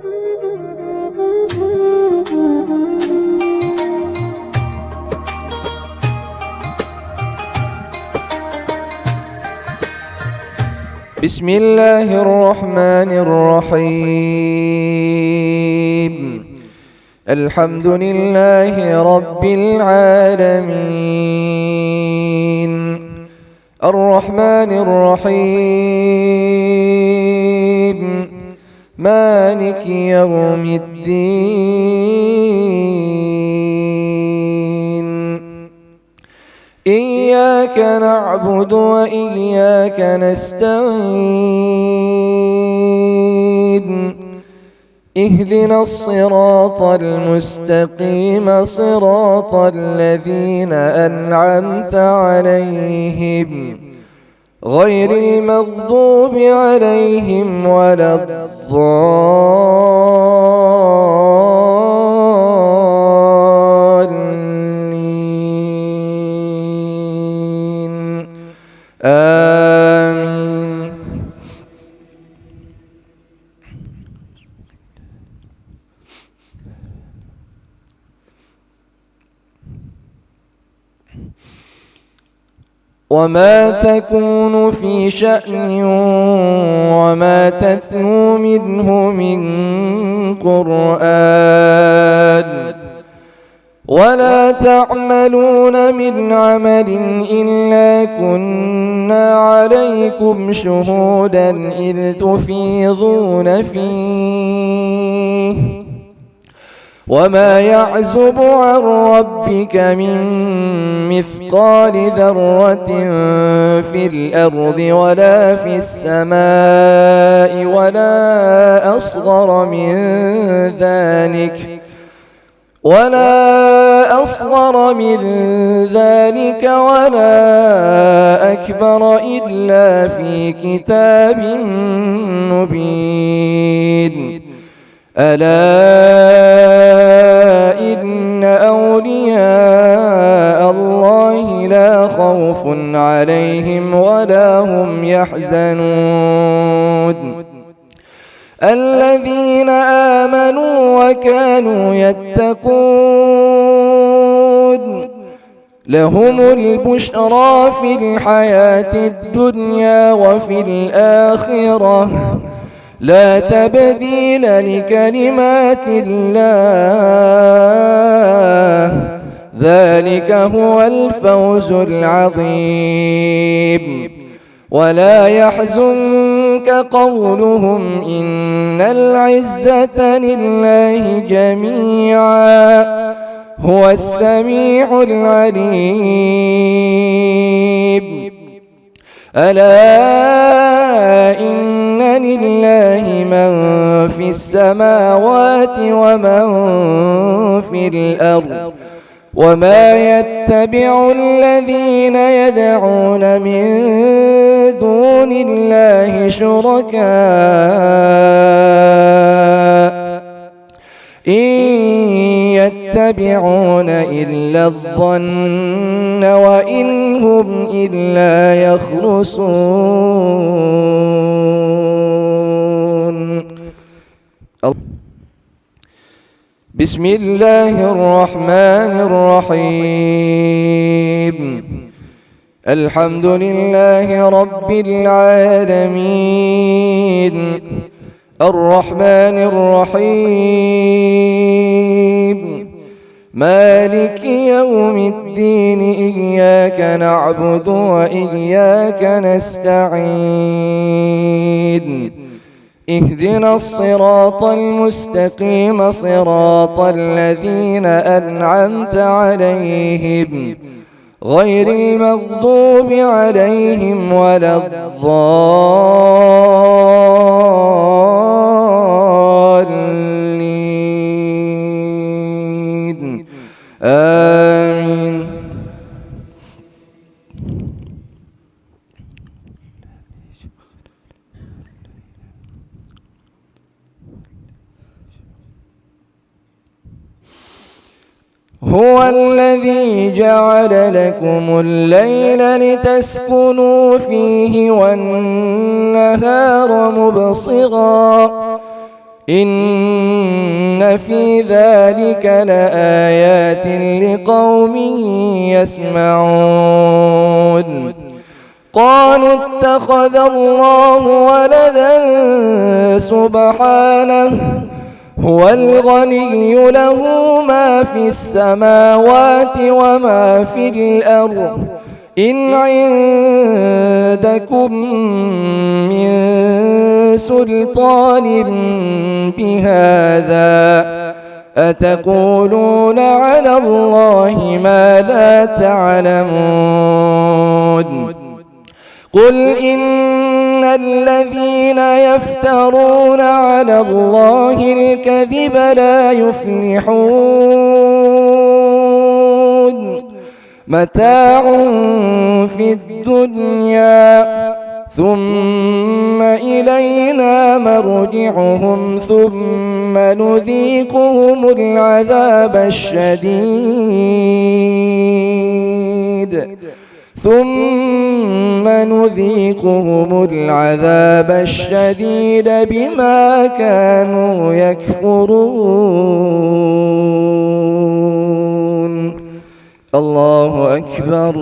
بسم الله الرحمن الرحيم. الحمد لله رب العالمين، الرحمن الرحيم، مالك يوم الدين. إياك نعبد وإياك نستعين. اهدنا الصراط المستقيم، صراط الذين أنعمت عليهم غير المغضوب عليهم ولا الضالين. آمين. وما تكون في شأن وما تتلو منه من قرآن ولا تعملون من عمل إلا كنا عليكم شهودا إذ تفيضون فيه. وما يعزب عن ربك من مثقال ذرة في الأرض ولا في السماء ولا أصغر من ذلك ولا أكبر إلا في كتاب مبين. ألا إن أولياء الله لا خوف عليهم ولا هم يحزنون. الذين آمنوا وكانوا يتقون لهم البشرى في الحياة الدنيا وفي الآخرة لا تبديل لكلمات الله، ذلك هو الفوز العظيم. ولا يحزنك قولهم إن العزة لله جميعا هو السميع العليم. ألا إن لله من في السماوات ومن في الأرض وما يتبع الذين يدعون من دون الله شركاء إن يتبعون إلا الظن وإن هم إلا يخرصون. بسم الله الرحمن الرحيم. الحمد لله رب العالمين، الرحمن الرحيم، مالك يوم الدين. إياك نعبد وإياك نستعين. اهدنا الصراط المستقيم، صراط الذين أنعمت عليهم غير المغضوب عليهم ولا الضالين. آمين. هو الذي جعل لكم الليل لتسكنوا فيه والنهار مبصرا إن في ذلك لآيات لقوم يسمعون. قالوا اتخذ الله ولدا سبحانه هو الغني له ما في السماوات وما في الأرض إن عندكم من سلطان بهذا أتقولون على الله ما لا تعلمون. قل إن الذين يفترون على الله الكذب لا يفلحون متاع في الدنيا ثم إلينا مرجعهم ثم نذيقهم العذاب الشديد بما كانوا يكفرون. الله أكبر.